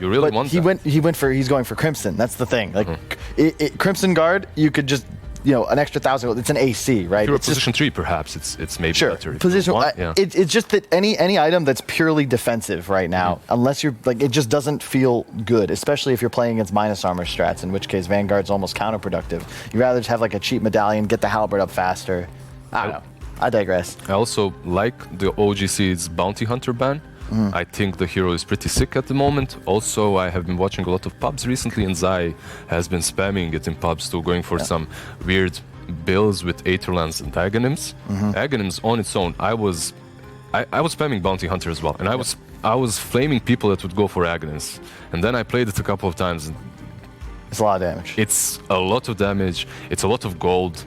You really but want he's going for Crimson. That's the thing. Like Crimson Guard, you could just an extra 1,000 gold. It's an AC, right? If you're a position 3, perhaps it's maybe better. Position. It's just that any item that's purely defensive right now, unless you're like, it just doesn't feel good, especially if you're playing against minus armor strats. In which case, Vanguard's almost counterproductive. You'd rather just have like a cheap medallion, get the halberd up faster. I don't know. I digress. I also like the OGC's bounty hunter ban. I think the hero is pretty sick at the moment. Also, I have been watching a lot of pubs recently, and Zai has been spamming it in pubs too, going for some weird builds with Aetherlands and Aghanims. Aghanims on its own, I was spamming bounty hunter as well, and I was flaming people that would go for Aghanims, and then I played it a couple of times. And it's a lot of damage. It's a lot of damage. It's a lot of gold.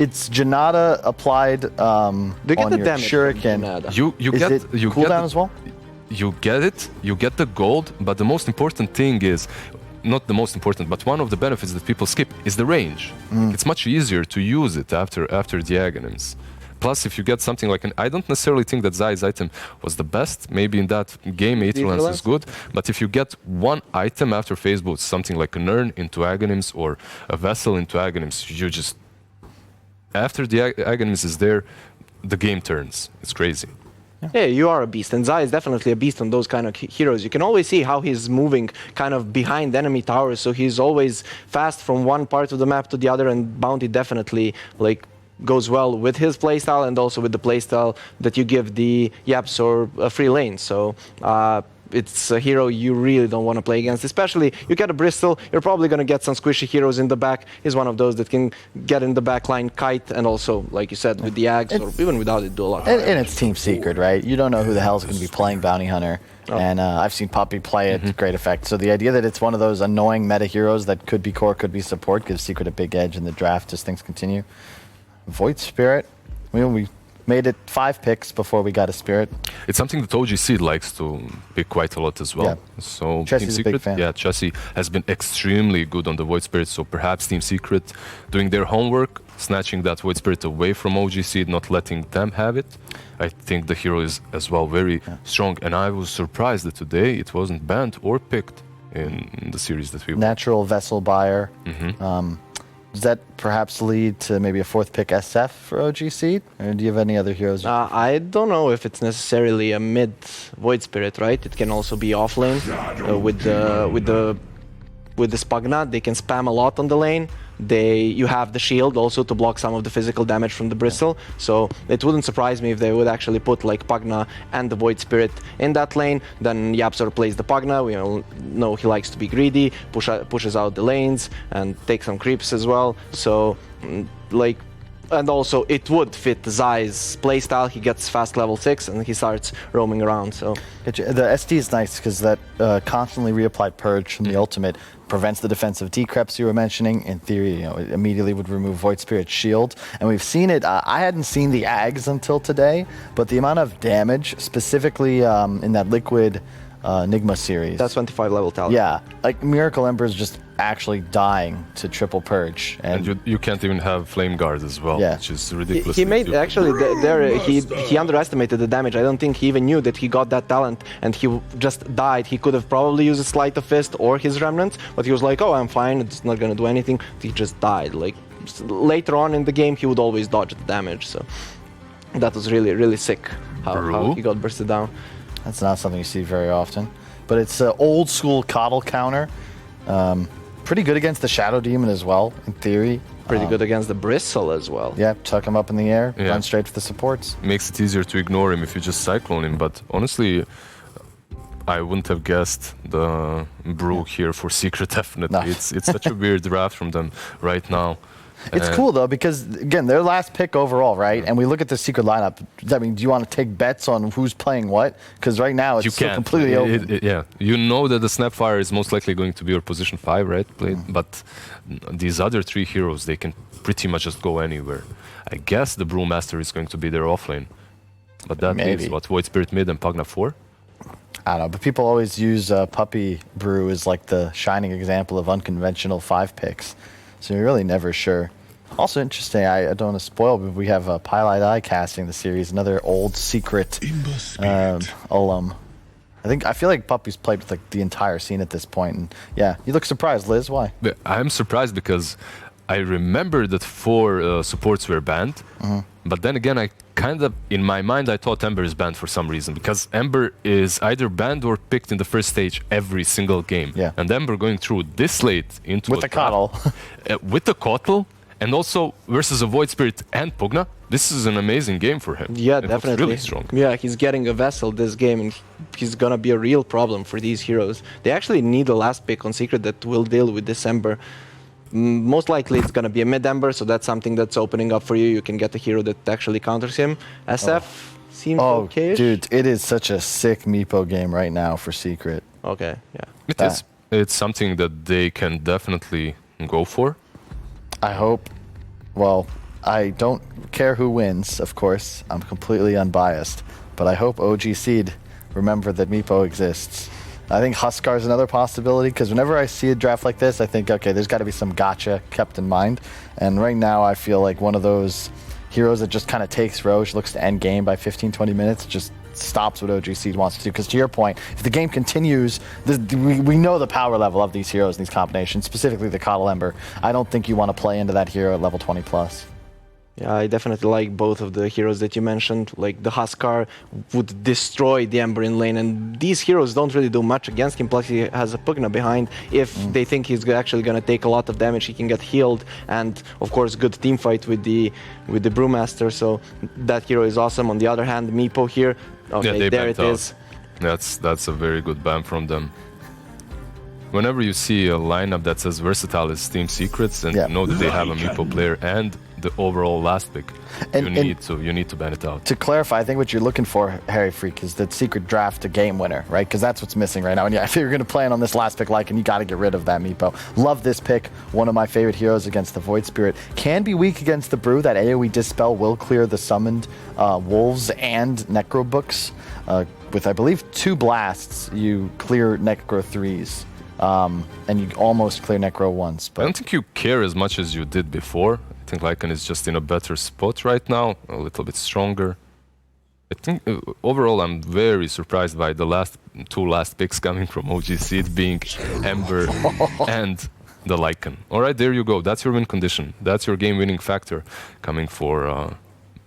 It's Janata applied on your shuriken. You get it cooldown as well? You get it. You get the gold, but the most important thing is, not the most important, but one of the benefits that people skip is the range. It's much easier to use it after the Aghanims. Plus, if you get something like I don't necessarily think that Zai's item was the best. Maybe in that game, Aetherlands is good. But if you get one item after phase boost, something like an urn into Aghanims or a vessel into Aghanims, you just... After the Aghanims is there, the game turns. It's crazy. Yeah, you are a beast, and Zai is definitely a beast on those kind of heroes. You can always see how he's moving kind of behind enemy towers, so he's always fast from one part of the map to the other, and bounty definitely goes well with his playstyle and also with the playstyle that you give the Yaps or a free lane. So it's a hero you really don't want to play against, especially you get a Bristol, you're probably going to get some squishy heroes in the back. He's one of those that can get in the back line, kite, and also, like you said, with the Ags, or even without it, do a lot. And it's team secret, right? You don't know who the hell is going to be playing Bounty Hunter. And I've seen Puppy play it, great effect. So the idea that it's one of those annoying meta heroes that could be core, could be support, gives Secret a big edge in the draft as things continue. Void Spirit, we made it 5 picks before we got a Spirit. It's something that OGC likes to pick quite a lot as well. Yeah. So Chessie's Team Secret, a big fan. yeah, Chessie has been extremely good on the Void Spirit, so perhaps Team Secret doing their homework, snatching that Void Spirit away from OGC, not letting them have it. I think the hero is as well very strong, and I was surprised that today it wasn't banned or picked in the series that we won. Natural Vessel Buyer. Does that perhaps lead to maybe a 4th pick SF for OGC? Or do you have any other heroes? I don't know if it's necessarily a mid Void Spirit, right? It can also be off lane with the Spagna. They can spam a lot on the lane. You have the shield also to block some of the physical damage from the Bristle. So it wouldn't surprise me if they would actually put like Pagna and the Void Spirit in that lane. Then Yapsor plays the Pagna. We all know he likes to be greedy, pushes out the lanes and take some creeps as well. So and also it would fit Zai's playstyle. He gets fast level 6 and he starts roaming around. So the SD is nice because that constantly reapplied purge from the ultimate prevents the defensive decreps you were mentioning. In theory, it immediately would remove Void Spirit's shield. And we've seen it. I hadn't seen the Ags until today, but the amount of damage, specifically in that Liquid Enigma series. That's 25 level talent. Yeah, like Miracle Ember is just actually dying to triple purge, and you can't even have Flame Guard as well, which is ridiculous. He made actually he underestimated the damage. I don't think he even knew that he got that talent, and he just died. He could have probably used a Sleight of Fist or his Remnant, but he was like, "Oh, I'm fine. It's not gonna do anything." He just died. Like later on in the game, he would always dodge the damage. So that was really, really sick how he got bursted down. That's not something you see very often, but it's an old school coddle counter. Pretty good against the Shadow Demon as well, in theory. Pretty good against the Bristle as well. Yeah, tuck him up in the air, run straight for the supports. Makes it easier to ignore him if you just Cyclone him, but honestly, I wouldn't have guessed the Brew here for Secret, definitely. No. It's such a weird draft from them right now. It's cool though, because again, their last pick overall, right? And we look at the Secret lineup. I mean, do you want to take bets on who's playing what? Because right now it's still completely open. Yeah, you know that the Snapfire is most likely going to be your position 5, right? But these other 3 heroes, they can pretty much just go anywhere. I guess the Brewmaster is going to be their offlane. But that means what? Void Spirit mid and Pagna 4? I don't know, but people always use Puppy Brew as like the shining example of unconventional 5 picks. So you're really never sure. Also interesting, I don't want to spoil, but we have Pilot Eye casting the series, another old Secret alum. I feel like Puppy's played with like the entire scene at this point, and yeah, you look surprised, Liz. Why? But I'm surprised because I remember that 4 supports were banned, but then again, I kind of, in my mind, I thought Ember is banned for some reason, because Ember is either banned or picked in the first stage every single game. Yeah. And Ember going through this late into With the Coddle. with the Kotal, and also versus a Void Spirit and Pugna, this is an amazing game for him. Yeah, It looks definitely. really strong. Yeah, he's getting a vessel this game, and he's gonna be a real problem for these heroes. They actually need a last pick on Secret that will deal with this Ember. Most likely it's gonna be a mid Ember, so that's something that's opening up for you. You can get a hero that actually counters him. SF seems okay. Dude, it is such a sick Meepo game right now for Secret. Okay, yeah. It is. It's something that they can definitely go for. I hope. Well, I don't care who wins, of course. I'm completely unbiased. But I hope OG Seed remember that Meepo exists. I think Huskar is another possibility, because whenever I see a draft like this, I think, okay, there's got to be some gotcha kept in mind. And right now, I feel like one of those heroes that just kind of takes Roche, looks to end game by 15, 20 minutes, just stops what OG Seed wants to do. Because to your point, if the game continues, we know the power level of these heroes in these combinations, specifically the Coddle Ember. I don't think you want to play into that hero at level 20 plus. Yeah, I definitely like both of the heroes that you mentioned. Like the Huskar would destroy the Ember in lane, and these heroes don't really do much against him. Plus, he has a Pugna behind. If they think he's actually going to take a lot of damage, he can get healed, and of course, good team fight with the Brewmaster. So that hero is awesome. On the other hand, Meepo here. Okay, yeah, there it is. That's a very good ban from them. Whenever you see a lineup that's as versatile as Team Secrets, and you know that they have a Meepo player and the overall last pick, you need to ban it out. To clarify, I think what you're looking for, Harry Freak, is that Secret draft a game winner, right? Because that's what's missing right now. And yeah, if you're going to plan on this last pick, and you got to get rid of that Meepo. Love this pick. One of my favorite heroes against the Void Spirit. Can be weak against the Brew. That AoE Dispel will clear the summoned Wolves and Necro Books. With, I believe, 2 blasts, you clear Necro 3s. And you almost clear Necro once. But I don't think you care as much as you did before. I think Lycan is just in a better spot right now, a little bit stronger. I think overall I'm very surprised by the two last picks coming from OG Seed being Ember and the Lycan. All right, there you go. That's your win condition. That's your game-winning factor coming for,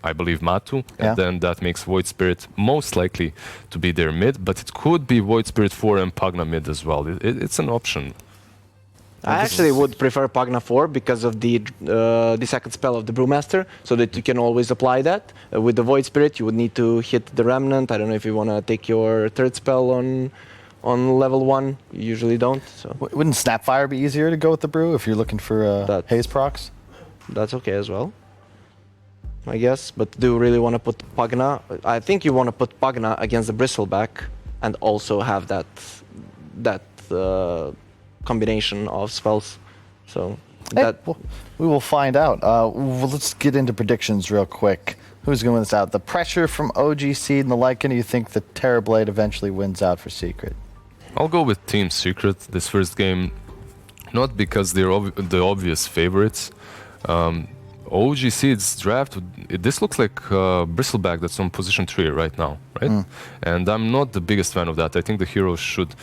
I believe, Map1. And then that makes Void Spirit most likely to be their mid, but it could be Void Spirit 4 and Pugna mid as well. It's an option. I actually would prefer Pugna 4 because of the second spell of the Brewmaster, so that you can always apply that. With the Void Spirit, you would need to hit the Remnant. I don't know if you want to take your third spell on level 1. You usually don't. So wouldn't Snapfire be easier to go with the Brew if you're looking for Haze procs? That's okay as well, I guess. But do you really want to put Pugna? I think you want to put Pugna against the Bristleback and also have that combination of spells. So we will find out. Let's get into predictions real quick. Who's going to win this out? The pressure from OG Seed and the Lycan. Do you think the Terrorblade eventually wins out for Secret? I'll go with Team Secret this first game, not because they're the obvious favorites. OG Seed's draft, this looks like Bristleback that's on position 3 right now, right? And I'm not the biggest fan of that. I think the hero should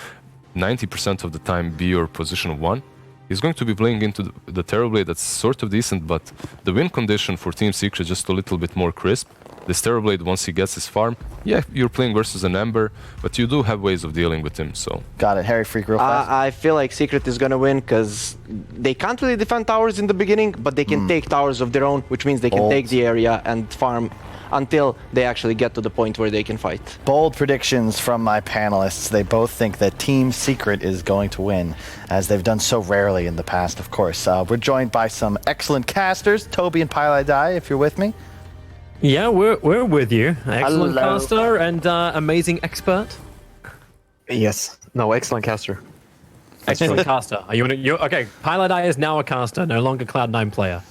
90% of the time be your position 1. He's going to be playing into the Terrorblade that's sort of decent, but the win condition for Team Secret is just a little bit more crisp. This Terrorblade, once he gets his farm, yeah, you're playing versus an Ember, but you do have ways of dealing with him, so... Got it. Harry Freak, real fast. I feel like Secret is going to win because they can't really defend towers in the beginning, but they can take towers of their own, which means they can take the area and farm until they actually get to the point where they can fight. Bold predictions from my panelists. They both think that Team Secret is going to win, as they've done so rarely in the past, of course. We're joined by some excellent casters, Toby and Pylai, if you're with me. Yeah, we're with you. Excellent Hello. caster and amazing expert. Yes. No, excellent caster. Excellent caster. Are you okay? Pylai is now a caster, no longer Cloud9 player.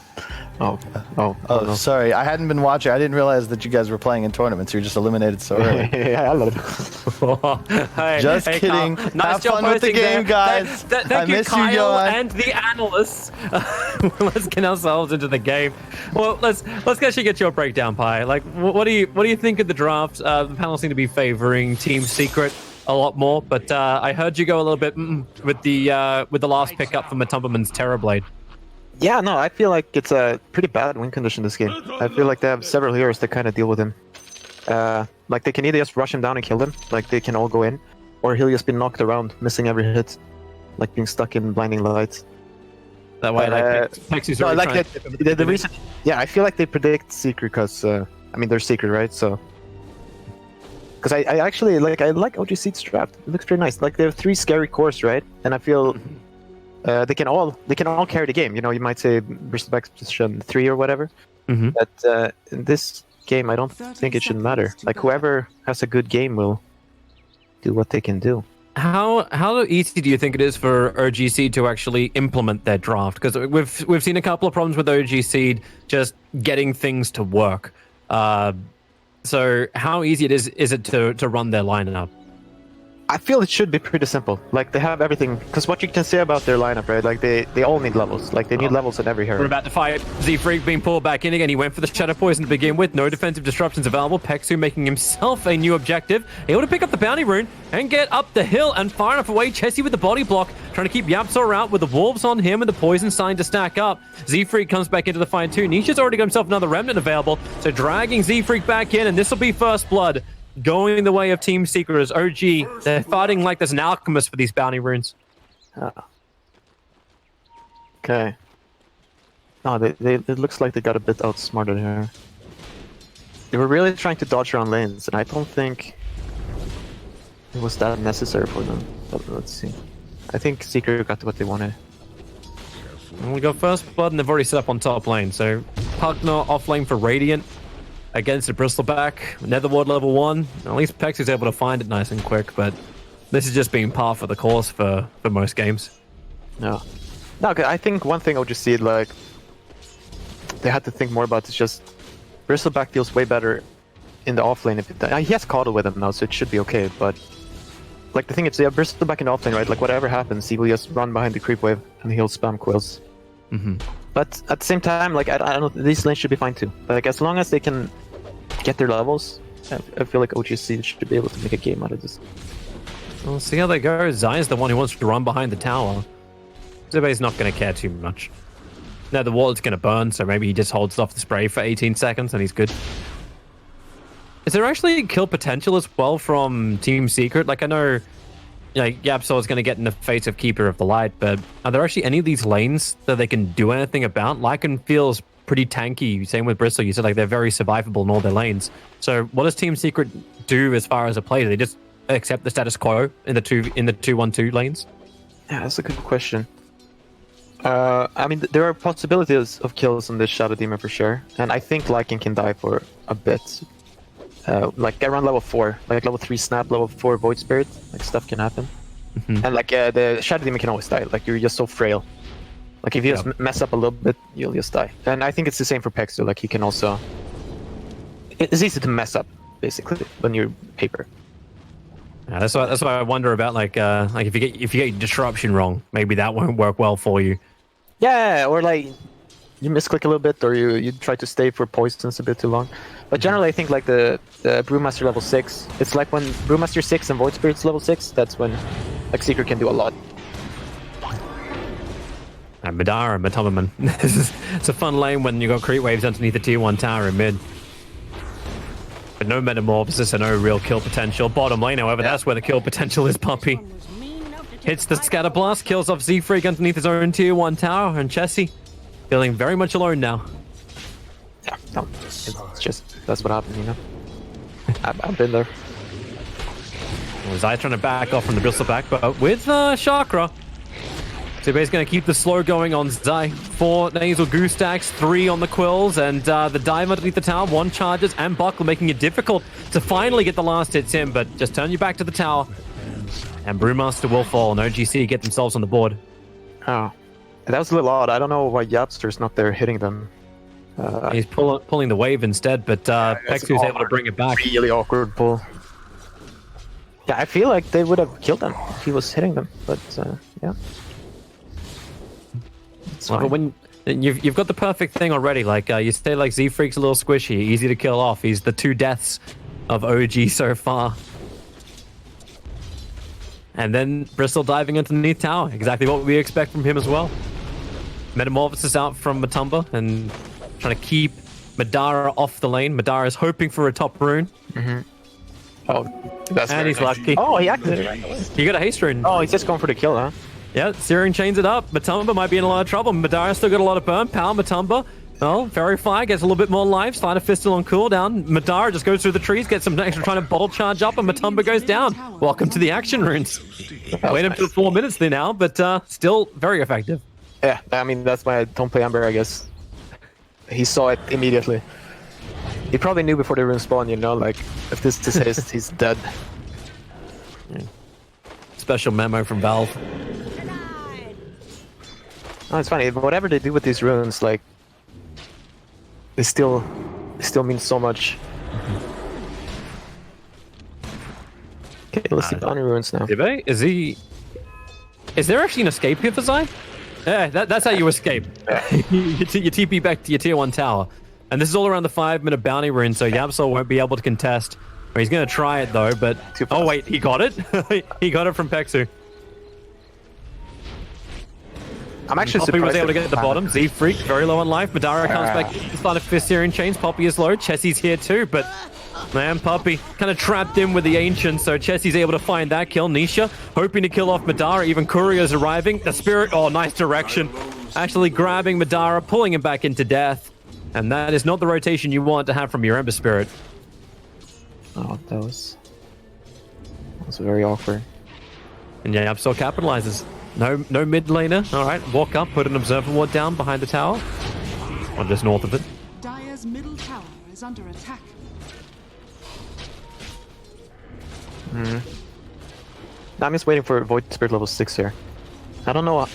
Oh, no. Sorry, I hadn't been watching. I didn't realize that you guys were playing in tournaments. You were just eliminated so early. Yeah, I love it. Hey, Just kidding. Carl. Nice Have job fun with the hosting game, there. guys. Thank I you, miss Kyle, you, Johan. and the analysts. Let's get ourselves into the game. Well, let's actually get your breakdown, Pi. Like, what do you think of the draft? The panel seem to be favoring Team Secret. a lot more, but I heard you go a little bit with the last pickup from Matumberman's Terrorblade. Yeah, no, I feel like it's a pretty bad win condition this game. I feel like they have several heroes that kind of deal with him. Like they can either just rush him down and kill him, like they can all go in, or he'll just be knocked around, missing every hit, like being stuck in blinding lights. That way, Pexy's no, really like the reason. Yeah, I feel like they predict Secret because I mean they're Secret, right? So. Because I actually like OGC's draft. It looks pretty nice. Like they have 3 scary cores, right? And I feel they can all carry the game. You know, you might say Bristleback's position 3 or whatever. But in this game, I don't think it should matter. Like whoever has a good game will do what they can do. How easy do you think it is for OGC to actually implement their draft? Because we've seen a couple of problems with OGC just getting things to work. So how easy is it to run their lineup? I feel it should be pretty simple. Like they have everything, because what you can say about their lineup, right? Like they all need levels. Like they need levels in every hero. We're about to fight. Z-Freak being pulled back in again. He went for the Shadow Poison to begin with. No defensive disruptions available. Pexu making himself a new objective. Able to pick up the bounty rune and get up the hill and far enough away. Chessie with the body block, trying to keep Yapzor out with the wolves on him and the poison sign to stack up. Z-Freak comes back into the fight too. Nisha's already got himself another remnant available, so dragging Z-Freak back in, and this will be first blood. Going the way of Team Secret as OG. They're fighting like there's an alchemist for these bounty runes. Okay. No, it looks like they got a bit outsmarted here. They were really trying to dodge around lanes, and I don't think it was that necessary for them. But let's see. I think Secret got what they wanted. And we got first blood, and they've already set up on top lane. So Pugner off lane for Radiant. Against the Bristleback, Netherward level 1. At least Pex is able to find it nice and quick, but this has just been par for the course for most games. No, I think one thing I'll just see, like, they had to think more about is just Bristleback feels way better in the offlane. He has Coddle with him now, so it should be okay, but like the thing is, yeah, Bristleback in the offlane, right? Like whatever happens, he will just run behind the creep wave and he'll spam quills. But at the same time, like I don't know, these lanes should be fine too. Like as long as they can get their levels, I feel like OGC should be able to make a game out of this. We'll see how they go. Zai is the one who wants to run behind the tower. Zubay's not going to care too much. No, the wall is going to burn, so maybe he just holds off the spray for 18 seconds and he's good. Is there actually kill potential as well from Team Secret? Like I know like Yapzor is going to get in the face of Keeper of the Light, but are there actually any of these lanes that they can do anything about? Lycan feels pretty tanky. Same with Bristol. You said like they're very survivable in all their lanes. So what does Team Secret do as far as a play? Do they just accept the status quo in the 2-1-2 lanes? Yeah, that's a good question. I mean, there are possibilities of kills on this Shadow Demon for sure, and I think Lycan can die for a bit. Like around level 4, like level 3 Snap, level 4 Void Spirit, like stuff can happen. And like the Shadow Demon can always die, like you're just so frail. Like if you just mess up a little bit, you'll just die. And I think it's the same for Pexu, like he can also... It's easy to mess up, basically, when you're paper. Yeah, that's why I wonder about like if you get disruption wrong, maybe that won't work well for you. Yeah, or like you misclick a little bit, or you try to stay for poisons a bit too long. But generally, I think like the Brewmaster level 6, it's like when Brewmaster 6 and Void Spirit's level 6, that's when like Secret can do a lot. And Madara and Matumberman. It's a fun lane when you got creep waves underneath the tier 1 tower in mid. But no metamorphosis and no real kill potential. Bottom lane, however, that's where the kill potential is, Puppy. Hits the scatter blast, kills off Z-Freak underneath his own tier 1 tower, and Chessie feeling very much alone now. Yeah, no, it's just, that's what happened, you know? I've been there. Zai trying to back off from the Bristleback, but with Chakra. Zubay's going to keep the slow going on Zai. 4 nasal goose stacks, 3 on the quills, and the dive underneath the tower, 1 charges, and Buckle making it difficult to finally get the last hits in, but just turn you back to the tower. And Brewmaster will fall, and OGC get themselves on the board. Oh, that was a little odd. I don't know why Yapster's not there hitting them. He's pulling the wave instead, but Pexu's able to bring it back. Really awkward pull. Yeah, I feel like they would have killed them if he was hitting them, but yeah. Well, but when you've got the perfect thing already, like you say, like Z-Freak's a little squishy, easy to kill off. He's the 2 deaths of OG so far. And then Bristol diving underneath tower. Exactly what we expect from him as well. Metamorphosis out from Matumba and trying to keep Madara off the lane. Madara is hoping for a top rune. Oh, that's And very he's nice. lucky. Oh, he activated right away. He got a haste rune. Oh, he's just going for the kill, huh? Yeah, Searing chains it up. Matumba might be in a lot of trouble. Madara still got a lot of burn. Power Matumba. Well, Verify gets a little bit more life. Slider Fist still on cooldown. Madara just goes through the trees, gets some extra trying to bottle charge up, and Matumba goes down. Welcome to the action runes. Wait up to 4 minutes there now, but still very effective. Yeah, I mean, that's why I don't play Ember, I guess. He saw it immediately. He probably knew before the rune spawned, you know, like, if this is his, he's dead. Special memo from Valve. Oh, it's funny, whatever they do with these runes, like, it still means so much. Okay, let's see bounty runes now. Dibe, is there actually an escape here for Zai? Yeah, that's how you escape. you TP back to your tier 1 tower. And this is all around the 5-minute bounty rune, so Yabsol won't be able to contest. Or he's going to try it though, but... Oh wait, he got it? He got it from Pexu. I'm actually Poppy surprised was able to that- get at the bottom. Z-Freak, very low on life. Madara comes back. Started Fist Searing Chains. Poppy is low. Chessie's here too, but... Man, Poppy kind of trapped in with the Ancient, so Chessie's able to find that kill. Nisha hoping to kill off Madara. Even Courier's arriving. The Spirit, oh, nice direction. Actually grabbing Madara, pulling him back into death. And that is not the rotation you want to have from your Ember Spirit. Oh, that was very awkward. And yeah, Absol capitalizes. No mid laner. All right, walk up, put an Observer Ward down behind the tower. Or just north of it. Dire's middle tower is under attack. I'm just waiting for Void Spirit level 6 here. I don't know.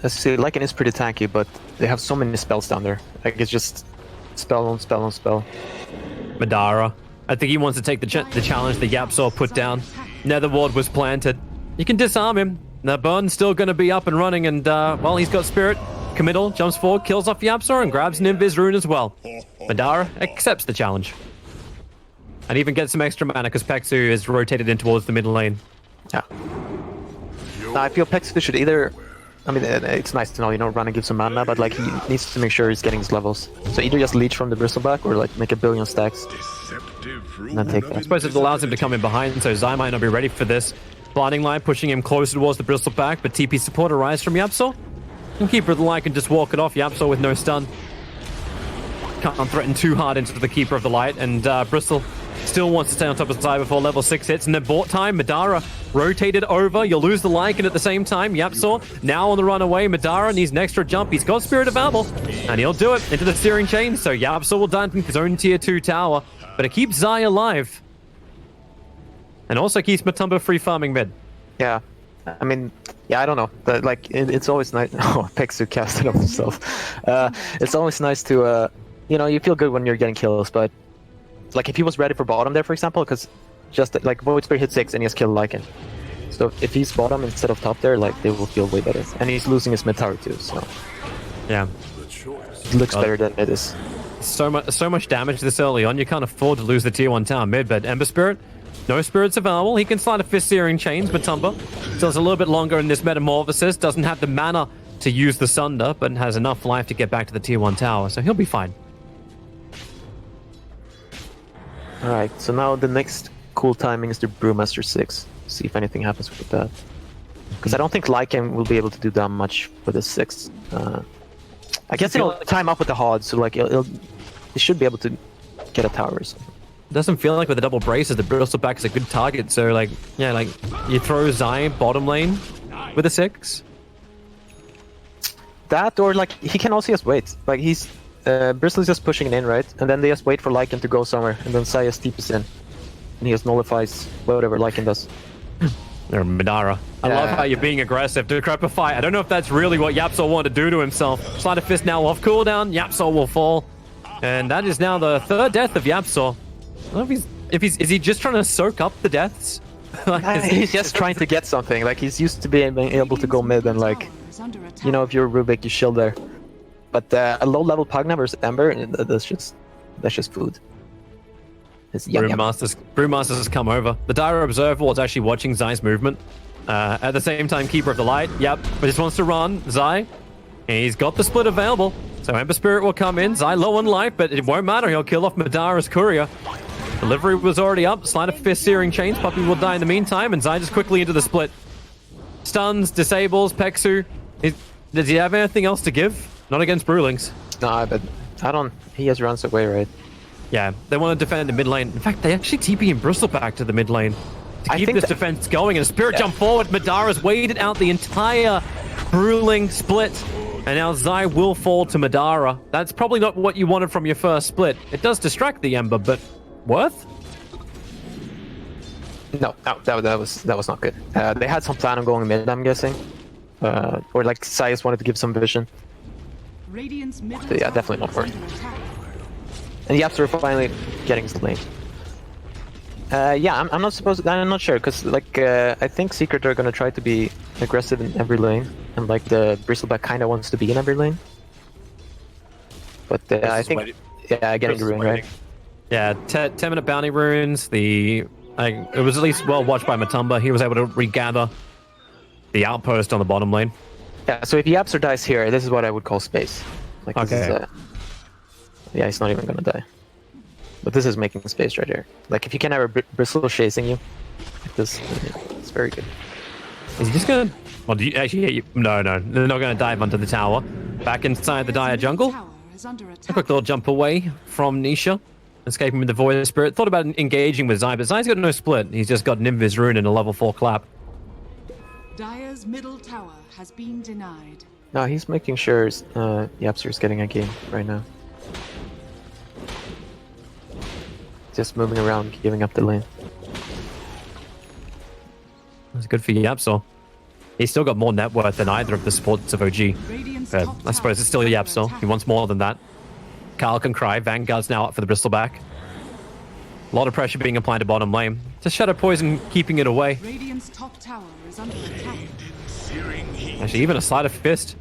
Let's see, Lycan is pretty tanky, but they have so many spells down there. Like, it's just spell on spell on spell. Madara. I think he wants to take the challenge that Yapsor put down. Nether Ward was planted. You can disarm him. The burn's still going to be up and running, and, well, he's got Spirit. Committal, jumps forward, kills off Yapsor, and grabs an Invis rune as well. Madara accepts the challenge. And even gets some extra mana, because Pexu is rotated in towards the middle lane. Yeah. Now, I feel Pexu should either... I mean, it's nice to know, you know, run and give some mana, but, like, he needs to make sure he's getting his levels. So either just leech from the Bristleback, or, like, make a billion stacks. And then take I that. suppose it allows him to come in behind, so Zai might not be ready for this. Blinding Line pushing him closer towards the Bristleback, but TP support arrives from Yapsor. And Keeper of the Light can just walk it off Yapsor with no stun. Can't threaten too hard into the Keeper of the Light, and Bristol still wants to stay on top of Zai before level 6 hits. And then bought time, Madara rotated over. You'll lose the Lycan at the same time. Yapsor now on the run away. Madara needs an extra jump. He's got Spirit of Babel, and he'll do it into the Steering Chain. So Yapsor will die from his own tier 2 tower, but it keeps Zai alive. And also keeps Matumba free farming mid. Yeah. I mean, yeah, I don't know. But, like, it's always nice... Oh, Pexu casted on himself. It's always nice to, you know, you feel good when you're getting kills, but... Like, if he was ready for bottom there, for example, because just, like, Void Spirit hit 6 and he has killed Lycan. So if he's bottom instead of top there, like, they will feel way better. And he's losing his mid tower too, so... Yeah. It looks better than it is. So much damage this early on. You can't afford to lose the tier 1 tower mid, but Ember Spirit, no Spirits available. He can slide a Fist Searing Chains, Matumba still has a little bit longer in this Metamorphosis. Doesn't have the mana to use the Sunder, but has enough life to get back to the tier 1 tower, so he'll be fine. Alright, so now the next cool timing is the Brewmaster 6. See if anything happens with that. Because I don't think Lycan will be able to do that much with the 6. I guess it'll time up with the HOD, so like it should be able to get a tower or something. Doesn't feel like with the double braces, the Bristleback is a good target. So like, yeah, like you throw Zai bottom lane with a 6. That, or like he can also just wait. Like he's Bristle's just pushing it in, right? And then they just wait for Lycan to go somewhere, and then Zai just TPs in, and he just nullifies whatever Lycan does. Or Madara. I love how you're being aggressive to decrepify. I don't know if that's really what Yapsol wanted to do to himself. Slide of Fist now off cooldown. Yapsol will fall. And that is now the 3rd death of Yapsol. I don't know is he just trying to soak up the deaths? Like, He's just trying to get something. Like he's used to being able to go mid and like, you know, if you're Rubik, you shield there. But a low-level Pugna versus Ember, that's just food. It's yum, yum. Brewmasters has come over. The Dire Observer was actually watching Zai's movement. At the same time, Keeper of the Light, yep, but just wants to run. Zai, he's got the split available. So Ember Spirit will come in. Zai low on life, but it won't matter. He'll kill off Madara's courier. Delivery was already up. Sleight of Fist, Searing Chains. Puppey will die in the meantime, and Zai just quickly into the split. Stuns, disables, Peksu. Does he have anything else to give? Not against Brewlings. Nah, but I don't... He just runs away, right? Yeah, they want to defend the mid lane. In fact, they actually TP and Bristle back to the mid lane to keep this defense going. And a Spirit jump forward. Madara's waited out the entire Brewling split. And now Zai will fall to Madara. That's probably not what you wanted from your first split. It does distract the Ember, but worth? No, that was not good. They had some plan on going mid, I'm guessing. Or like Zai just wanted to give some vision. Radiant's middle Yeah, definitely not worth. And Yaps are finally getting slain. Yeah, I'm not sure, because like I think Secret are gonna try to be aggressive in every lane, and like the Bristleback kind of wants to be in every lane. But I think getting the rune right. Yeah, 10-minute bounty runes. It was at least well watched by Matumba. He was able to regather the outpost on the bottom lane. Yeah, so if Yapster dies here, this is what I would call space. Like okay. This is, yeah, he's not even gonna die. But this is making space right here. Like if you can have a Bristle chasing you, like this, it's very good. Is he just gonna? Well, no, they're not gonna dive onto the tower. Back inside the Dire jungle. A quick little jump away from Nisha, escaping with the Void Spirit. Thought about engaging with Zai, but Zai's got no split. He's just got Nimvis Rune and a level 4 clap. Dire's middle tower has been denied. No, he's making sure Yapster's getting a game right now. Just moving around, giving up the lane. That's good for Yapsor. He's still got more net worth than either of the supports of OG. But I suppose it's still Yapsor. He wants more than that. Carl can cry. Vanguard's now up for the Bristleback. A lot of pressure being applied to bottom lane. Just Shadow Poison keeping it away. Radiant's top tower is under attack. Actually, even a Sleight of Fist.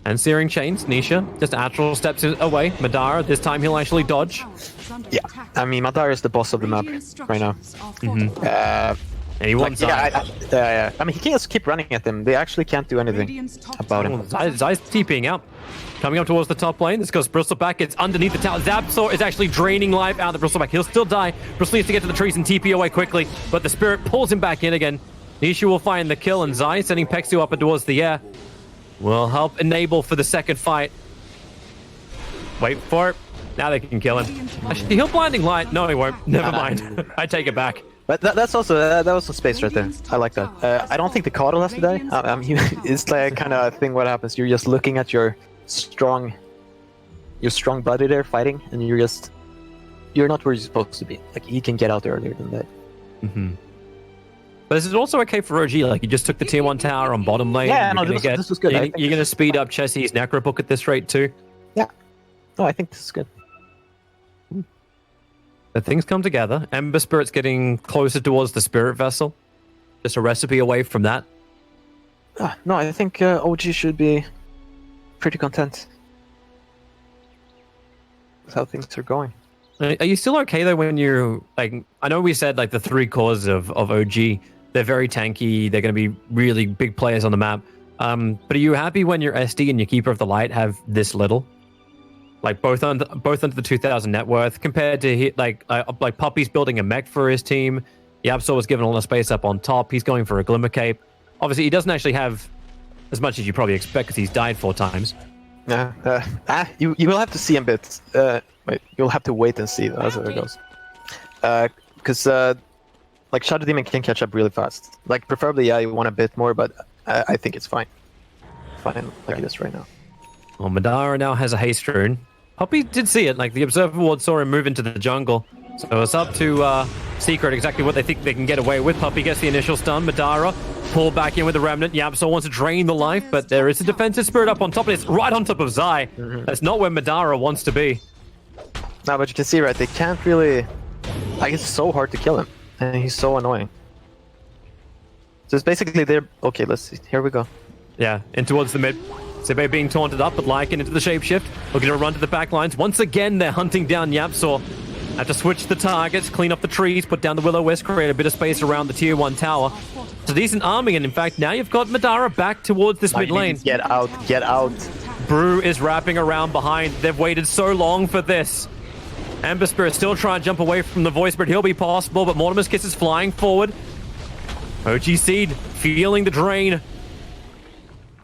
And Searing Chains. Nisha just actual steps away. Madara, this time he'll actually dodge. Yeah, I mean, Madara is the boss of the map right now. And he wants I mean, he can just keep running at them. They actually can't do anything about him. Zai's TPing out. Coming up towards the top lane. This goes Bristleback. It's underneath the tower. Zapsor is actually draining life out of the Bristleback. He'll still die. Bristle needs to get to the trees and TP away quickly. But the Spirit pulls him back in again. Nisha will find the kill, and Zai, sending Peksu up and towards the air, will help enable for the second fight. Wait for it. Now they can kill him. Actually, he'll Blinding Light. No, he won't. Never mind. I take it back. But that's also that was some space right there. I like that. I don't think the Caudal has to die. It's like kind of a thing. What happens? You're just looking at your strong body there fighting, and you're not where you're supposed to be. Like he can get out earlier than that. But this is also okay for OG. Like you just took the tier 1 tower on bottom lane. Yeah, no, this was good. You're going to speed up Chessie's Necro book at this rate too. Yeah. No, I think this is good. But things come together. Ember Spirit's getting closer towards the Spirit Vessel. Just a recipe away from that. No, I think OG should be pretty content. That's how things are going. Are you still okay though when you're like? I know we said like the 3 cores of OG. They're very tanky. They're going to be really big players on the map. But are you happy when your SD and your Keeper of the Light have this little? Like both under the 2,000 net worth compared to like Puppey's building a mech for his team. Yapsor was given all the space up on top. He's going for a Glimmer Cape. Obviously, he doesn't actually have as much as you probably expect because he's died 4 times. You will have to see a bit. Wait, you'll have to wait and see. That's how it goes. Because like Shadow Demon can catch up really fast. Like preferably, yeah, you want a bit more, but I think it's fine. Fine like it is right now. Well, Madara now has a haste rune. Puppey did see it. Like the Observer Ward saw him move into the jungle. So it's up to Secret exactly what they think they can get away with. Puppey gets the initial stun. Madara pull back in with the Remnant. Yapsor wants to drain the life, but there is a defensive Spirit up on top, and it's right on top of Zai. That's not where Madara wants to be. No, but you can see, right, they can't really... Like, it's so hard to kill him, and he's so annoying. So it's basically they're... Okay, let's see. Here we go. Yeah, in towards the mid. Sebe being taunted up, but Lycan into the shapeshift. Looking to run to the back lines. Once again, they're hunting down Yapsor. Have to switch the targets, clean up the trees, put down the Will-O-Wisp, create a bit of space around the tier 1 tower. It's a decent arming, and in fact, now you've got Madara back towards this mid lane. Get out, get out. Brew is wrapping around behind. They've waited so long for this. Ember Spirit still trying to jump away from the Void Spirit. He'll be possible, but Mortimer's Kiss is flying forward. OG Seed feeling the drain.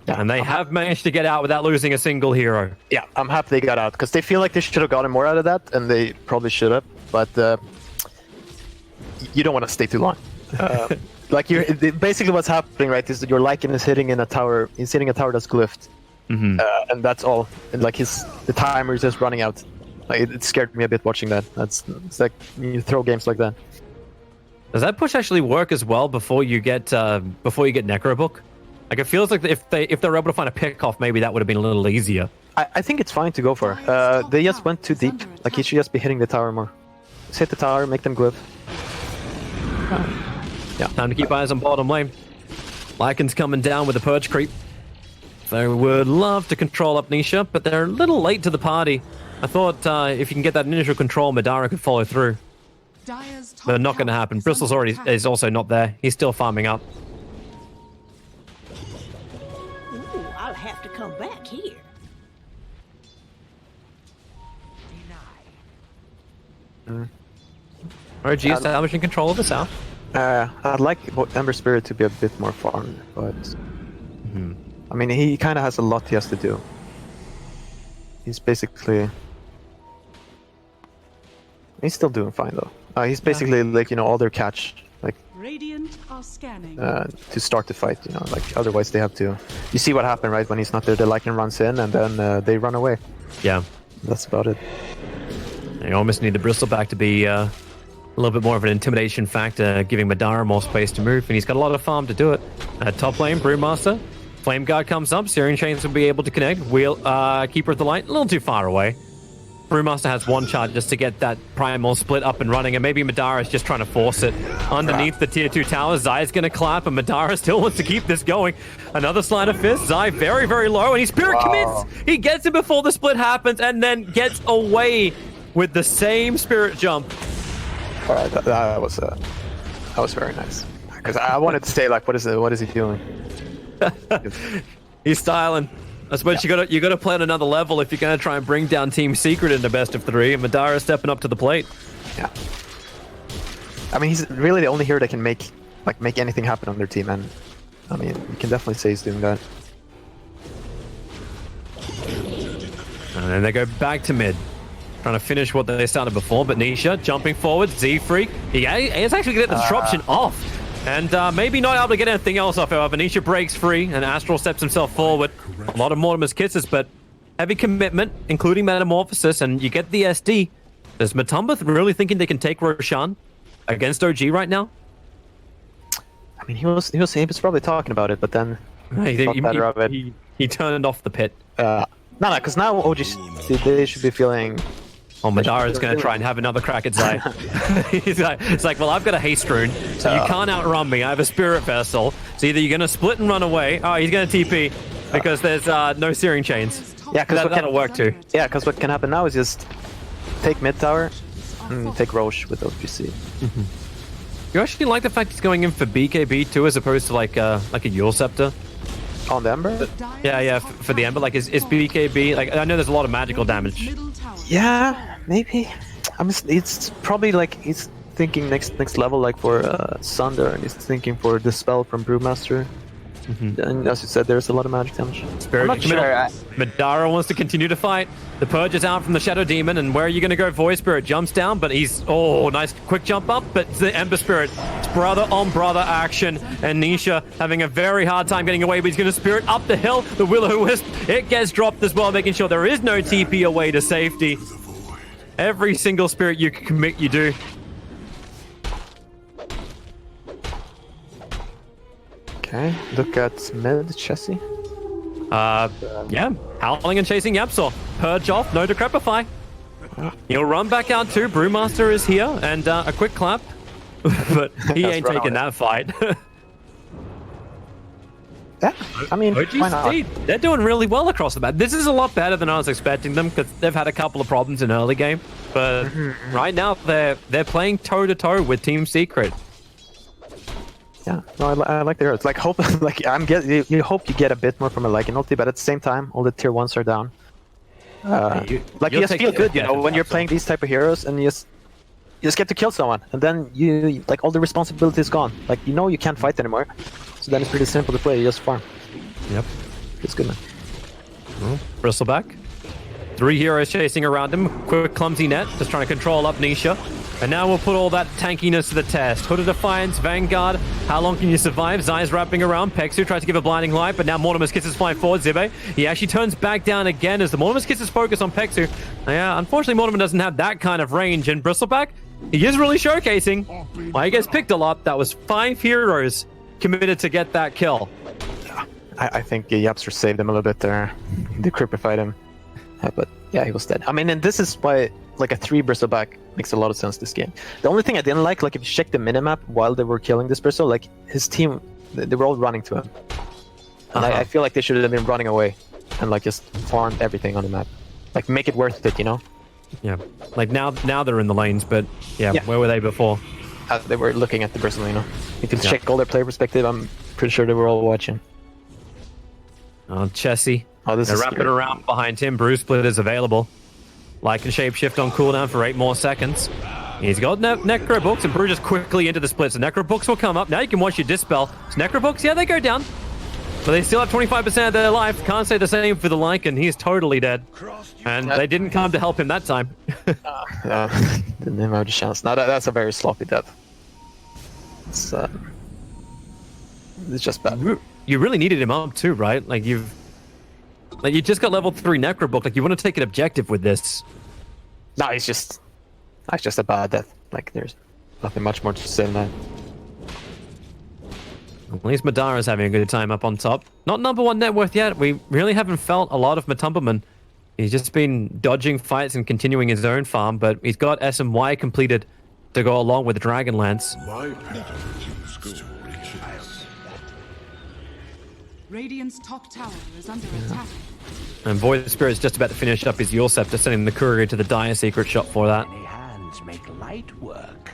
Yeah, And they have managed to get out without losing a single hero. Yeah, I'm happy they got out, because they feel like they should have gotten more out of that, and they probably should have, but you don't want to stay too long. Like, basically what's happening, right, is that your Lycan is hitting in a tower, he's hitting a tower that's glyphed. And that's all. And like the timer is just running out. Like, it scared me a bit watching that. It's like you throw games like that. Does that push actually work as well before you get Necrobook? Like, it feels like if they're able to find a pick-off, maybe that would have been a little easier. I think it's fine to go for. They just went too deep. Like, he should just be hitting the tower more. Just hit the tower, make them glyph. Yeah. Time to keep eyes on bottom lane. Lycan's coming down with a Purge creep. They would love to control up Nisha, but they're a little late to the party. I thought if you can get that initial control, Madara could follow through. But not going to happen. Bristle's is also not there. He's still farming up. Ooh, I'll have to come back here. OG establishing control of the south. I'd like Ember Spirit to be a bit more farmed, but I mean, he kind of has a lot he has to do. He's basically... He's still doing fine, though. He's basically, like, you know, all their catch, like, Radiant are scanning. to start the fight, you know, like, otherwise they have to... You see what happened, right? When he's not there, the Lycan runs in, and then they run away. Yeah. That's about it. You almost need the Bristle back to be a little bit more of an intimidation factor, giving Madara more space to move, and he's got a lot of farm to do it. Top lane, Brewmaster. Flame Guard comes up, Searing Chains will be able to connect. Keeper of the Light, a little too far away. Brewmaster has one charge just to get that Primal split up and running, and maybe Madara is just trying to force it. Underneath the tier 2 tower, Zai's going to clap, and Madara still wants to keep this going. Another Sleight of Fist, Zai very, very low, and he Spirit commits! He gets it before the split happens, and then gets away with the same Spirit jump. Alright, that was very nice. Because I wanted to say, like, what is he doing? He's styling. I suppose you gotta play on another level if you're gonna try and bring down Team Secret in the best of 3, and Madara stepping up to the plate. Yeah. I mean, he's really the only hero that can make anything happen on their team, and I mean, you can definitely say he's doing that. And then they go back to mid, trying to finish what they started before. But Nisha jumping forward, Z-Freak. He's actually getting the disruption off. And maybe not able to get anything else off, however. Nisha breaks free, and Astral steps himself forward. A lot of Mortimer's Kisses, but heavy commitment, including Metamorphosis, and you get the SD. Is Matumba really thinking they can take Roshan against OG right now? I mean, he was probably talking about it, but then he turned off the pit. No, because now OG, they should be feeling... Oh, Madara's going to try and have another crack at Zai. It's like, well, I've got a haste rune, so you can't outrun me. I have a spirit vessel. So either you're going to split and run away. Oh, he's going to TP because there's no Searing Chains. Yeah, because that'll work too. Yeah, because what can happen now is just take mid tower and take Roche with OGC. You actually like the fact he's going in for BKB too, as opposed to like a Yule Scepter? On the Ember? Yeah, for the Ember. Like, is BKB... Like, I know there's a lot of magical damage. Yeah, maybe. It's probably like he's thinking next level, like for Sunder, and he's thinking for the spell from Brewmaster. And as you said, there's a lot of magic damage. Spirit I'm not sure. Madara wants to continue to fight. The Purge is out from the Shadow Demon, and where are you going to go? Void Spirit jumps down, but he's... Oh, nice quick jump up, but it's the Ember Spirit. It's brother on brother action, and Nisha having a very hard time getting away, but he's going to Spirit up the hill. The Will-O-Wisp, it gets dropped as well, making sure there is no TP away to safety. Every single Spirit you can commit, you do. Okay, look at mid, Chessie. Yeah, howling and chasing Yapsor. Purge off, no Decrepify. He'll run back out too. Brewmaster is here, and a quick clap. But he ain't taking that fight. Yeah, I mean, why not? OGC, they're doing really well across the map. This is a lot better than I was expecting them because they've had a couple of problems in early game. But right now, they're playing toe-to-toe with Team Secret. Yeah, no, I like the heroes. Like, hope, like, you hope you get a bit more from a Lycan ulti, but at the same time, all the tier 1s are down. You just feel good, you know, when you're playing these type of heroes and you just get to kill someone, and then you like all the responsibility is gone. Like, you know you can't fight anymore, so then it's pretty simple to play. You just farm. Yep, it's good, man. Well, Bristleback, 3 heroes chasing around him. Quick, clumsy net, just trying to control up Nisha. And now we'll put all that tankiness to the test. Hood of Defiance, Vanguard. How long can you survive? Zai's wrapping around. Pexu tries to give a blinding light, but now Mortimer's Kisses flying forward. Zibe, he actually turns back down again as the Mortimer's Kisses focus on Pexu. Yeah, unfortunately, Mortimer doesn't have that kind of range. And Bristleback, he is really showcasing. Well, he gets picked a lot. That was 5 heroes committed to get that kill. I think Yapster saved him a little bit there. They creepified him. But yeah, he was dead. I mean, and this is why like a 3 Bristleback makes a lot of sense this game. The only thing I didn't like if you check the minimap while they were killing this Bristle, like his team, they were all running to him. And I feel like they should have been running away and like just farmed everything on the map. Like make it worth it, you know? Yeah, like now they're in the lanes, but yeah. Where were they before? They were looking at the Bristle, you know? If you check all their player perspective, I'm pretty sure they were all watching. Chessie. Oh, this they're is wrapping scary. around behind him. Bruce Split is available. Lycan Shapeshift on cooldown for 8 more seconds. He's got Necro Books, and Brew just quickly into the split. So Necro Books will come up. Now you can watch your Dispel. So Necro Books, yeah, they go down. But they still have 25% of their life. Can't say the same for the Lycan. He's totally dead. And they didn't come to help him that time. Didn't even have a chance. No, that's a very sloppy death. It's just bad. You really needed him up too, right? Like you just got level 3 Necro Book. Like you want to take an objective with this. No, it's just a bad death. Like there's nothing much more to say than that. At least Madara's having a good time up on top. Not #1 net worth yet. We really haven't felt a lot of Matumberman. He's just been dodging fights and continuing his own farm, but he's got SMY completed to go along with the Dragonlance. Radiant's top tower is under attack. And Void Spirit's just about to finish up his Yule Scepter, sending the courier to the Dire Secret shop for that. Hands make light work.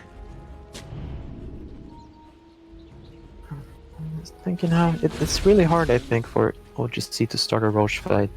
Thinking how it's really hard, I think, for OGC to start a Roche fight.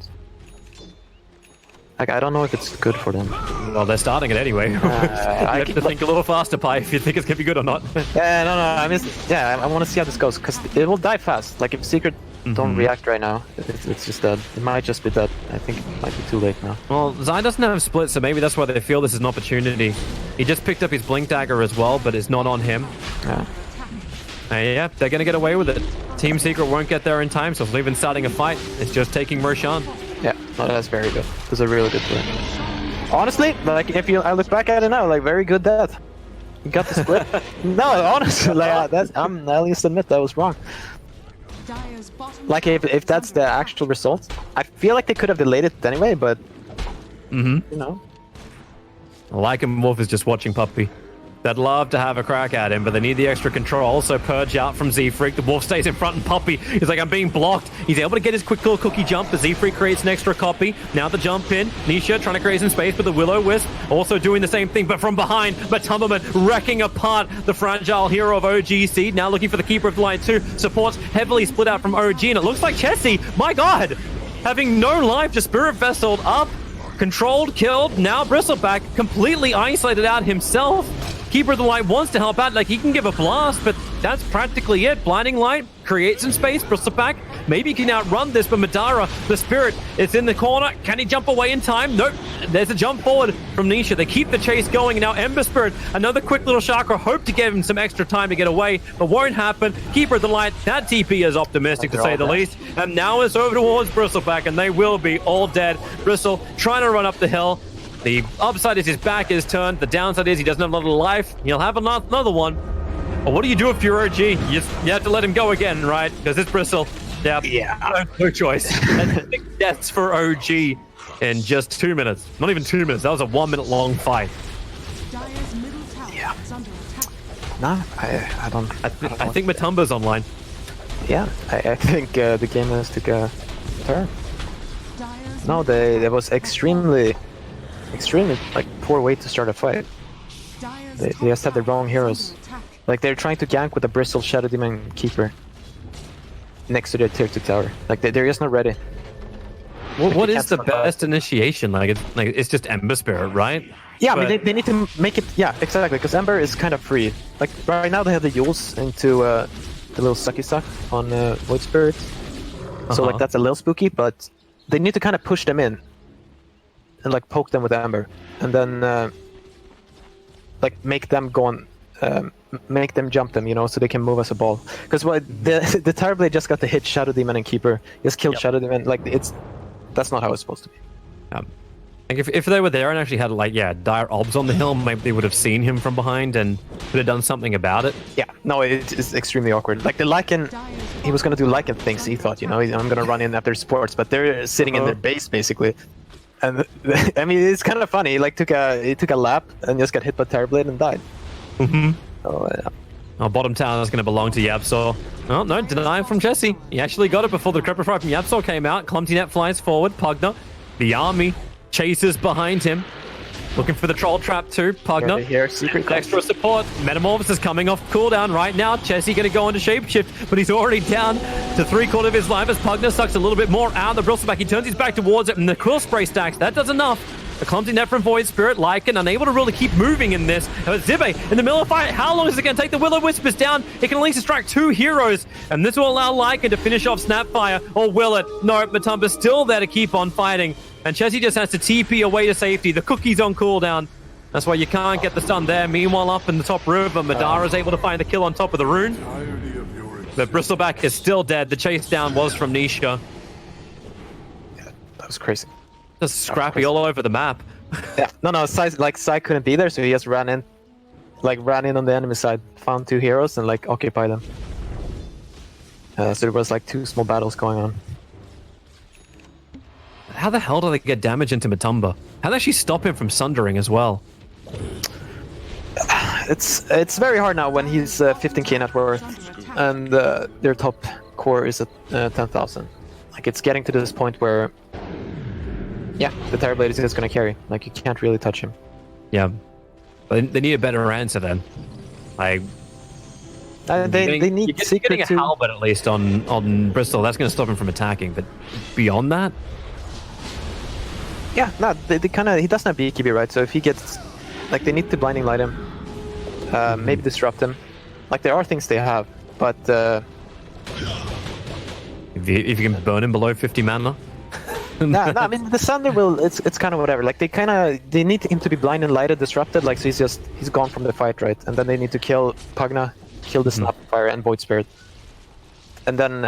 Like, I don't know if it's good for them. Well, they're starting it anyway. You have to think a little faster, Pi, if you think it's gonna be good or not. Yeah, no. I mean, I want to see how this goes because it will die fast. Like, if Secret don't react right now, it's just dead. It might just be dead. I think it might be too late now. Well, Zai doesn't have split, so maybe that's why they feel this is an opportunity. He just picked up his Blink Dagger as well, but it's not on him. Yeah. Yeah, they're gonna get away with it. Team Secret won't get there in time, so if they're even starting a fight, it's just taking Roshan. Yeah, no, that's very good. That's a really good play. Honestly, like I look back at it now, like very good death. You got the split. No, honestly, like I'm at least admit that was wrong. Like if that's the actual result, I feel like they could have delayed it anyway, but you know. Lycan Wolf is just watching Puppy. They'd love to have a crack at him, but they need the extra control. So Purge out from Z-Freak. The Wolf stays in front, and Puppy is like, I'm being blocked. He's able to get his quick little cookie jump, but Z-Freak creates an extra copy. Now the jump in. Nisha trying to create some space, but the Will-O-Wisp also doing the same thing, but from behind. But Tumberman wrecking apart the fragile hero of OGC. Now looking for the Keeper of the Light too. Supports heavily split out from OG, and it looks like Chessie, my god, having no life, just Spirit Vesseled up. Controlled, killed. Now Bristleback completely isolated out himself. Keeper of the Light wants to help out, like he can give a blast, but that's practically it. Blinding Light, create some space. Bristleback, maybe he can outrun this, but Madara, the Spirit, is in the corner. Can he jump away in time? Nope. There's a jump forward from Nisha. They keep the chase going. Now Ember Spirit, another quick little chakra, hope to give him some extra time to get away, but won't happen. Keeper of the Light, that TP is optimistic to say the least. And now it's over towards Bristleback, and they will be all dead. Bristle trying to run up the hill. The upside is his back is turned. The downside is he doesn't have a lot of life. He'll have another one. But what do you do if you're OG? You have to let him go again, right? Because it's Bristle. Yeah. No choice. And 6 deaths for OG in just 2 minutes. Not even 2 minutes. That was a 1 minute long fight. Dire's middle tower is under attack. Nah, I don't. I think Matumba's online. Yeah, I think the game has took a turn. Dire's No, that was extremely like poor way to start a fight. Dire's They top just have the tower wrong is heroes. under attack. Like they're trying to gank with a Bristle Shadow Demon Keeper next to their tier 2 tower. Like they're just not ready. What they is can't the survive. best initiation? Like it's just Ember Spirit, right? Yeah, I mean But- they need to make it. Yeah, exactly. Because Ember is kind of free. Like right now they have the Yules into the little sucky suck on Void Spirit. So like that's a little spooky, but they need to kind of push them in and like poke them with Ember, and then like make them go on, make them jump them, you know, so they can move as a ball. Because what the Terrorblade just got to hit Shadow Demon and Keeper, just killed Shadow Demon. Like that's not how it's supposed to be. Like if they were there and actually had like dire obs on the hill, maybe they would have seen him from behind and could have done something about it. Yeah, no, it's extremely awkward. Like the Lycan, he was gonna do Lycan things. He thought, you know, I'm gonna run in after supports, but they're sitting in their base basically. And I mean, it's kind of funny. He like took a lap and just got hit by Terrorblade and died. So, Our bottom tower is going to belong to Yapsaw. Oh, no, deny from Jesse. He actually got it before the Decrepit Fry from Yapsaw came out. Clumsy Net flies forward. Pugna, the army, chases behind him. Looking for the troll trap too. Pugna, here, secret extra support. Metamorphosis coming off cooldown right now. Jesse going to go into shapeshift, but he's already down to 3/4 of his life as Pugna sucks a little bit more out. The Bristleback, he turns his back towards it, and the Quill Spray stacks. That does enough. A clumsy net from Void Spirit, Lycan unable to really keep moving in this. But Zibe in the middle of the fight, how long is it going to take the Will-O-Wisps down? It can at least distract 2 heroes, and this will allow Lycan to finish off Snapfire, or will it? No, Matumba's still there to keep on fighting, and Chessie just has to TP away to safety. The cookie's on cooldown. That's why you can't get the stun there. Meanwhile, up in the top river, Madara's able to find the kill on top of the rune. But Bristleback is still dead. The chase down was from Nisha. that was crazy. Just scrappy all over the map. Yeah, no, Sai couldn't be there, so he just ran in on the enemy side, found 2 heroes and like occupied them. So there was like 2 small battles going on. How the hell do they get damage into Matumba? How do they actually stop him from sundering as well? It's very hard now when he's 15k net worth and their top core is at 10,000. Like it's getting to this point where, yeah, the Terrorblade is just gonna carry. Like you can't really touch him. Yeah. But they need a better answer then. Like, They need getting secret a to. halberd at least on Bristol. That's going to stop him from attacking. But beyond that, Yeah, no, they kind of. He doesn't have BKB, right? So if he gets, like, they need to blinding light him, maybe disrupt him. Like there are things they have, but if you can burn him below 50 mana. no, I mean the Thunder will. It's kind of whatever. Like they need him to be blind and lighted, disrupted. Like so he's gone from the fight, right? And then they need to kill Pugna, kill the Snapfire and Void Spirit, and then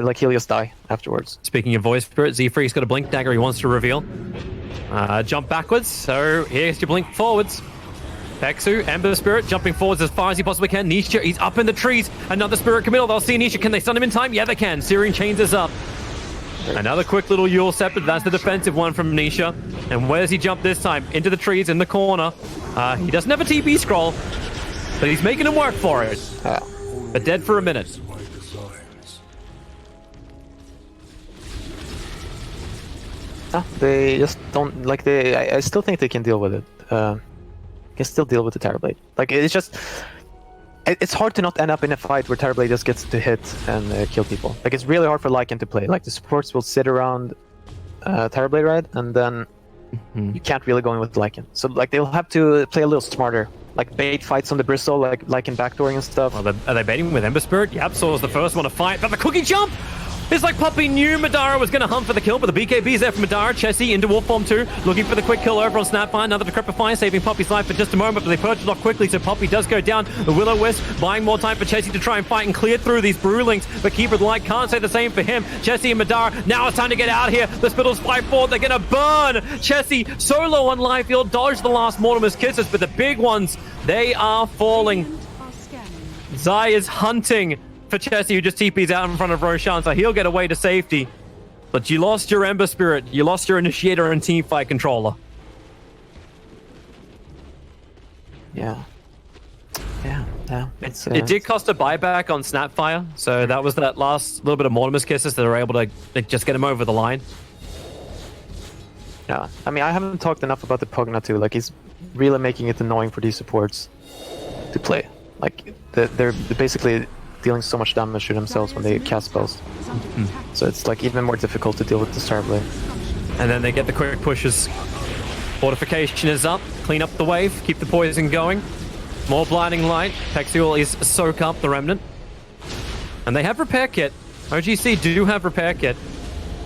like he'll just die afterwards. Speaking of Void Spirit, Z-Free's got a blink dagger he wants to reveal. Jump backwards, so here's your blink forwards. Pexu, Ember Spirit, jumping forwards as far as he possibly can. Nisha, he's up in the trees. Another Spirit committal. They'll see Nisha. Can they stun him in time? Yeah, they can. Searing chains is up. Another quick little Yule Scepter. That's the defensive one from Nisha. And where does he jump this time? Into the trees in the corner. He doesn't have a TP scroll, but he's making him work for it. But dead for a minute. They just don't like I still think they can deal with it. Can still deal with the Terrorblade. Like it's just, it's hard to not end up in a fight where Terrorblade just gets to hit and kill people. Like it's really hard for Lycan to play. Like the supports will sit around Terrorblade, right, and then you can't really go in with Lycan. So like they'll have to play a little smarter. Like bait fights on the Bristle, like Lycan backdooring and stuff. Well, are they baiting with Ember Spirit? Yep, Saw the first one to fight, but the cookie jump! It's like Puppy knew Madara was going to hunt for the kill, but the BKB's there for Madara. Chessie into wolf form 2, looking for the quick kill over on Snapfire. Another Decrepit Fire, saving Puppy's life for just a moment, but they purge it off quickly, so Puppy does go down. The Will-O-Wisp buying more time for Chessie to try and fight and clear through these Brewlings, but Keeper of the Light can't say the same for him. Chessie and Madara, now it's time to get out here. The Spittles fight forward, they're going to burn Chessie so low on life. He'll dodge the last Mortimer's kisses, but the big ones, they are falling. Are scanning. Zai is hunting for Chessie, who just TP's out in front of Roshan, so he'll get away to safety. But you lost your Ember Spirit, you lost your Initiator and Teamfight Controller. Yeah. Yeah, It did cost a buyback on Snapfire, so that was that last little bit of Mortimer's kisses that were able to like, just get him over the line. Yeah, I mean, I haven't talked enough about the Pugna too. Like, he's really making it annoying for these supports to play. Like, they're basically dealing so much damage to themselves when they cast spells. So it's like even more difficult to deal with the Starblade. And then they get the quick pushes. Fortification is up, clean up the wave, keep the poison going. More blinding light. Pexial is soak up the remnant. And they have repair kit. OGC do have repair kit.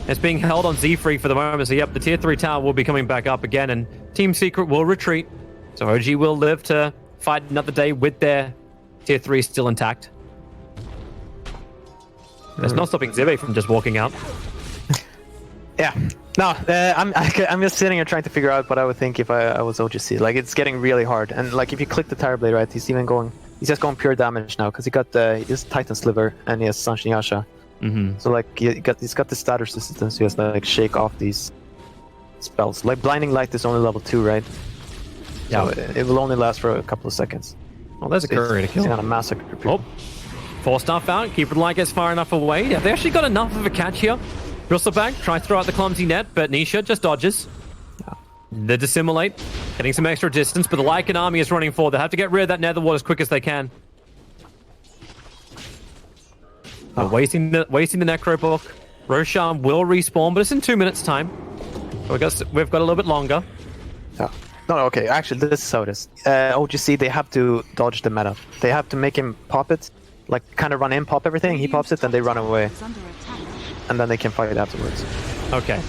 It's being held on Z-Free for the moment, so yep, the tier 3 tower will be coming back up again, and Team Secret will retreat. So OG will live to fight another day with their tier 3 still intact. There's no stopping Zibe from just walking out. Yeah. No, I'm just sitting here trying to figure out what I would think if I was OGC. Like, it's getting really hard. And like, if you click the Tire Blade, right, he's just going pure damage now, because he has Titan Sliver and he has Sanshi Yasha. So like, he's got the status resistance, so he has to like shake off these spells. Like, Blinding Light is only level 2, right? Yeah. So it will only last for a couple of seconds. Well, there's a courier to kill. He's gonna massacre people. Oh, 4-staff out. Keeper Light gets far enough away. Yeah, they actually got enough of a catch here. Bristleback tries to throw out the clumsy net, but Nisha just dodges. They dissimulate, getting some extra distance, but the Lycan army is running forward. They have to get rid of that Nether Ward as quick as they can. They're wasting the Necro Book. Roshan will respawn, but it's in 2 minutes' time. We've got a little bit longer. Yeah. No, okay. Actually, this is how it is. OGC, they have to dodge the meta. They have to make him pop it, like kind of run in, pop everything. He pops it, then they run away, and then they can fight it afterwards. Okay.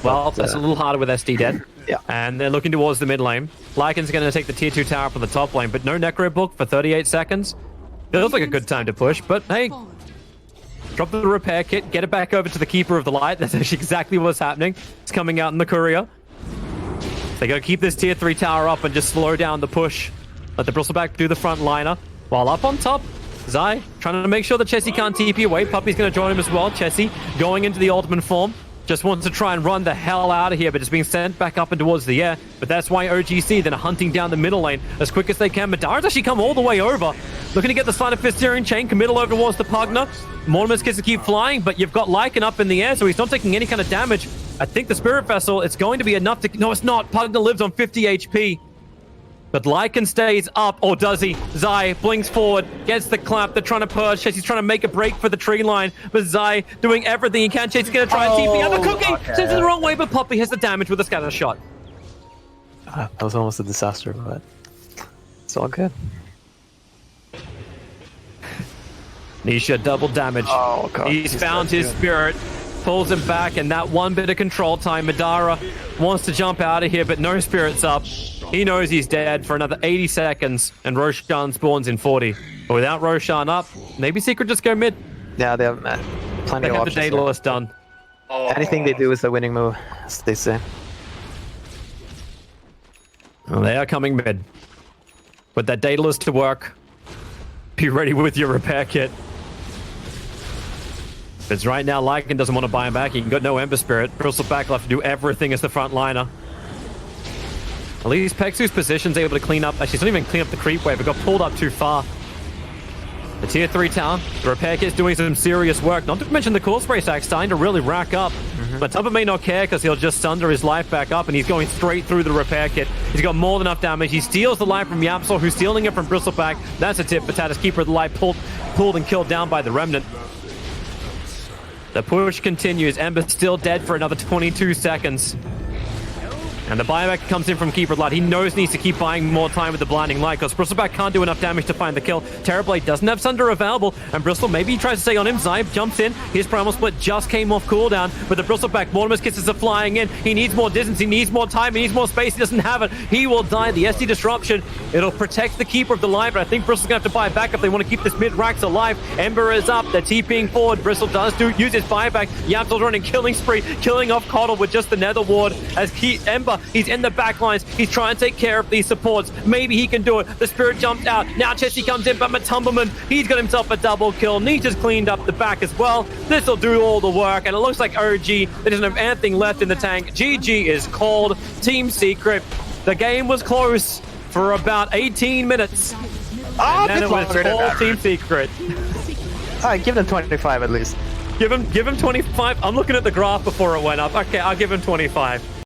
Well, that's a little harder with SD dead. Yeah. And they're looking towards the mid lane. Lycan's going to take the tier 2 tower from the top lane, but no Necro Book for 38 seconds. Feels like a good time to push, but hey, drop the repair kit, get it back over to the Keeper of the Light. That's actually exactly what's happening. It's coming out in the courier. They got to keep this tier 3 tower up and just slow down the push. Let the Bristleback do the front liner. While up on top, Zai trying to make sure that Chessie can't TP away. Puppy's going to join him as well. Chessie going into the ultimate form. Just wants to try and run the hell out of here, but it's being sent back up and towards the air. But that's why OGC then are hunting down the middle lane as quick as they can. Madara's actually come all the way over. Looking to get the Sleight of Fist-Steering Chain, committal over towards the Pugna. Mortimer's kids keep flying, but you've got Lycan up in the air, so he's not taking any kind of damage. I think the Spirit Vessel, it's going to be enough to... No, it's not. Pugna lives on 50 HP. But Lycan stays up, or does he? Zai blinks forward, gets the clap. They're trying to purge. He's trying to make a break for the tree line. But Zai doing everything he can. He's going to try and TP out the cookie. Sends it the wrong way, but Puppy has the damage with a scatter shot. That was almost a disaster, but it's all good. Nisha double damage. Oh, God. He's found his spirit. Pulls him back, and that one bit of control time. Madara wants to jump out of here, but no spirit's up. He knows he's dead for another 80 seconds, and Roshan spawns in 40. But without Roshan up, maybe Secret just go mid. Yeah, they have plenty of They have options. the Daedalus done. Anything they do is the winning move, as they say. Well, they are coming mid. Put that Daedalus to work. Be ready with your repair kit. Because right now, Lycan doesn't want to buy him back. He got no Ember Spirit. Bristleback left to do everything as the front liner. At least Pexu's position's able to clean up. Actually, it's not even clean up the creep wave. It got pulled up too far. The tier 3 tower, the repair kit's doing some serious work. Not to mention the Cool Spray stack starting to really rack up. But Tubba may not care because he'll just sunder his life back up, and he's going straight through the repair kit. He's got more than enough damage. He steals the life from Yapsol, who's stealing it from Bristleback. That's a tip. Patatas, Keeper of the Light, pulled and killed down by the Remnant. The push continues. Ember's still dead for another 22 seconds. And the buyback comes in from Keeper of the Light. He knows he needs to keep buying more time with the Blinding Light because Bristleback can't do enough damage to find the kill. Terrorblade doesn't have Sunder available, and Bristle, maybe he tries to stay on him. Zai jumps in. His Primal Split just came off cooldown, but the Bristleback Mortimer's Kisses are flying in. He needs more distance. He needs more time. He needs more space. He doesn't have it. He will die. The SD Disruption, it'll protect the Keeper of the Light, but I think Bristle's going to have to buy back if they want to keep this mid-racks alive. Ember is up. They're TPing forward. Bristle does use his buyback. Yapsol's running killing spree, killing off Coddle with just the Nether Ward as Ember, he's in the back lines. He's trying to take care of these supports. Maybe he can do it. The Spirit jumped out. Now Chessie comes in, but Matumberman, he's got himself a double kill. Nisha's cleaned up the back as well. This will do all the work, and it looks like OG, there doesn't have anything left in the tank. GG is called. Team Secret. The game was close for about 18 minutes. Oh, And then bit it was longer than all that. team secret. Alright, give them 25 at least. Give him 25. I'm looking at the graph before it went up. Okay, I'll give him 25.